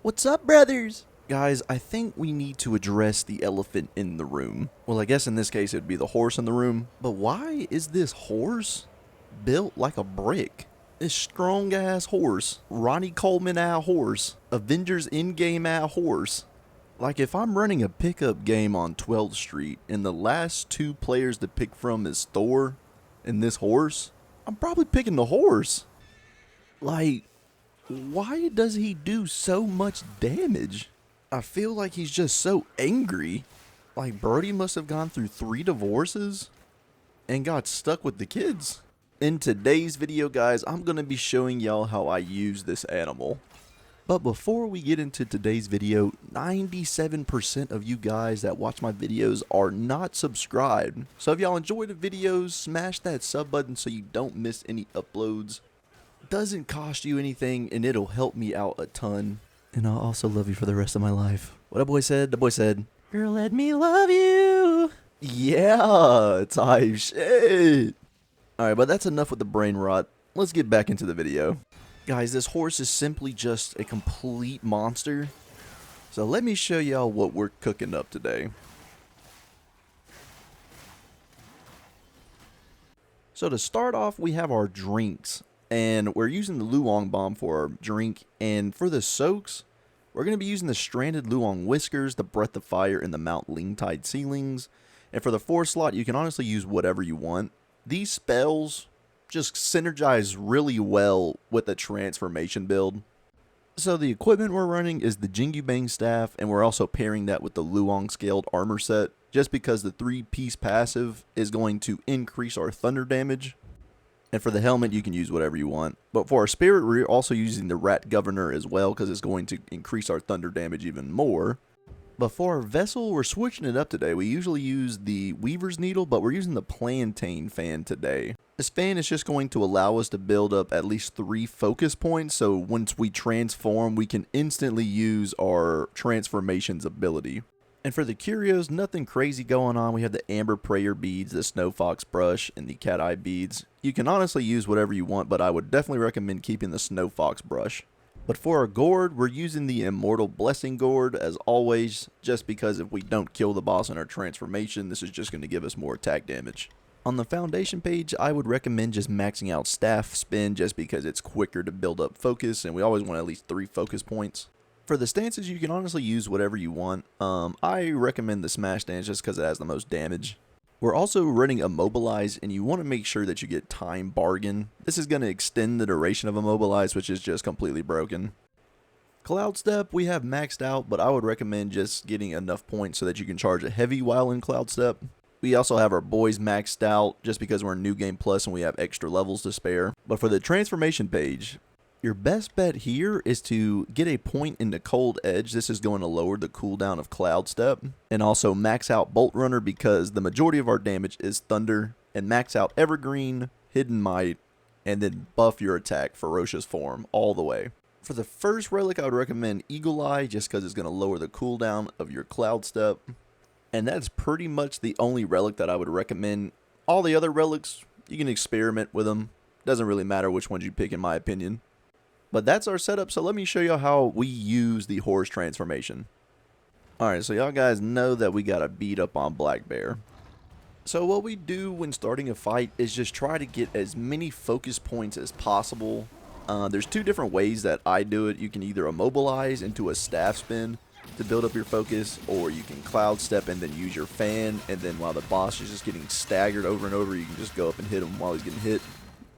What's up, brothers? Guys, I think we need to address the elephant in the room. Well, I guess in this case it would be the horse in the room. But why is this horse built like a brick? This strong ass horse, Ronnie Coleman horse, Avengers Endgame horse. Like if I'm running a pickup game on 12th Street and the last two players to pick from is Thor and this horse, I'm probably picking the horse. Like, why does he do so much damage? I feel like he's just so angry. Like Brody must have gone through 3 divorces and got stuck with the kids. In today's video, guys, I'm going to be showing y'all how I use this animal. But before we get into today's video, 97% of you guys that watch my videos are not subscribed. So if y'all enjoy the videos, smash that sub button so you don't miss any uploads. Doesn't cost you anything and it'll help me out a ton. And I'll also love you for the rest of my life. What a boy said, the boy said, "Girl, let me love you." Yeah, type shit. Alright, but that's enough with the brain rot. Let's get back into the video. Guys, this horse is simply just a complete monster. So let me show y'all what we're cooking up today. So to start off, we have our drinks. And we're using the Luong Bomb for our drink. And for the soaks, we're going to be using the Stranded Luong Whiskers, the Breath of Fire, and the Mount Lingtide Ceilings. And for the 4 slot, you can honestly use whatever you want. These spells just synergize really well with the transformation build. So the equipment we're running is the Jingu Bang staff, and we're also pairing that with the Luong scaled armor set, just because the 3-piece passive is going to increase our thunder damage. And for the helmet, you can use whatever you want. But for our spirit, we're also using the Rat Governor as well, because it's going to increase our thunder damage even more. But for our vessel, we're switching it up today. We usually use the Weaver's Needle, but we're using the Plantain fan today. This fan is just going to allow us to build up at least 3 focus points, so once we transform, we can instantly use our transformations ability. And for the curios, nothing crazy going on. We have the Amber Prayer beads, the Snow Fox brush, and the Cat Eye beads. You can honestly use whatever you want, but I would definitely recommend keeping the Snow Fox brush. But for our gourd, we're using the Immortal Blessing gourd as always, just because if we don't kill the boss in our transformation, this is just going to give us more attack damage. On the foundation page, I would recommend just maxing out staff spin just because it's quicker to build up focus, and we always want at least 3 focus points. For the stances, you can honestly use whatever you want. I recommend the smash stance just because it has the most damage. We're also running Immobilize, and you want to make sure that you get Time Bargain. This is going to extend the duration of Immobilize, which is just completely broken. Cloud Step, we have maxed out, but I would recommend just getting enough points so that you can charge a heavy while in Cloud Step. We also have our boys maxed out just because we're in New Game Plus and we have extra levels to spare. But for the transformation page, your best bet here is to get a point in the Cold Edge. This is going to lower the cooldown of Cloud Step. And also max out Bolt Runner because the majority of our damage is Thunder. And max out Evergreen, Hidden Might, and then buff your attack, Ferocious Form, all the way. For the first relic, I would recommend Eagle Eye just because it's going to lower the cooldown of your Cloud Step. And that's pretty much the only relic that I would recommend. All the other relics, you can experiment with them. Doesn't really matter which ones you pick in my opinion. But that's our setup, so let me show you how we use the horse transformation. Alright, so y'all guys know that we gotta beat up on Black Bear. So what we do when starting a fight is just try to get as many focus points as possible. There's 2 different ways that I do it. You can either immobilize into a staff spin to build up your focus, or you can Cloud Step and then use your fan, and then while the boss is just getting staggered over and over, you can just go up and hit him while he's getting hit.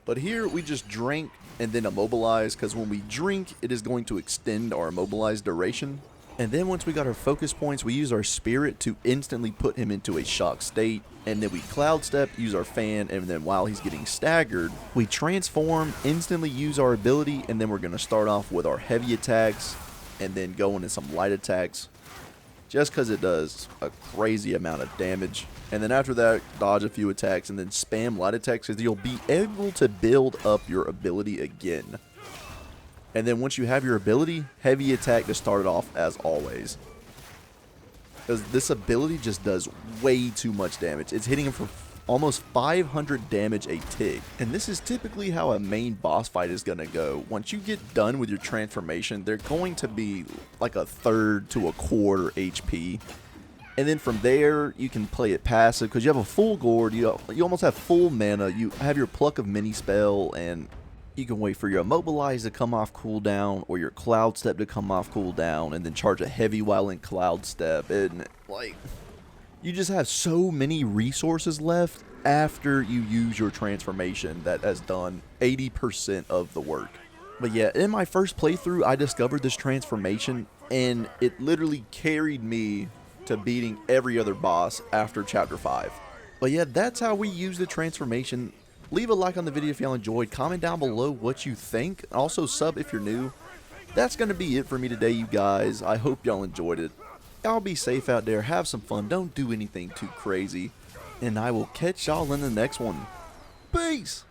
But here we just drink and then immobilize, because when we drink, it is going to extend our immobilized duration. And then once we got our focus points, we use our spirit to instantly put him into a shock state. And then we Cloud Step, use our fan, and then while he's getting staggered, we transform, instantly use our ability, and then we're going to start off with our heavy attacks and then go into some light attacks, just because it does a crazy amount of damage. And then after that, dodge a few attacks and then spam light attacks, because you'll be able to build up your ability again. And then once you have your ability, heavy attack to start it off as always, because this ability just does way too much damage. It's hitting him for almost 500 damage a tick. And this is typically how a main boss fight is going to go. Once you get done with your transformation, they're going to be like a third to a quarter HP. And then from there, you can play it passive because you have a full gourd, you almost have full mana, you have your Pluck of Many spell, and you can wait for your Immobilize to come off cooldown or your Cloud Step to come off cooldown and then charge a heavy while in Cloud Step. And like, you just have so many resources left after you use your transformation that has done 80% of the work. But yeah, in my first playthrough, I discovered this transformation and it literally carried me to beating every other boss after chapter 5. But yeah, that's how we use the transformation. Leave a like on the video if y'all enjoyed. Comment down below what you think. Also sub if you're new. That's going to be it for me today, you guys. I hope y'all enjoyed it. Y'all be safe out there. Have some fun. Don't do anything too crazy. And I will catch y'all in the next one. Peace!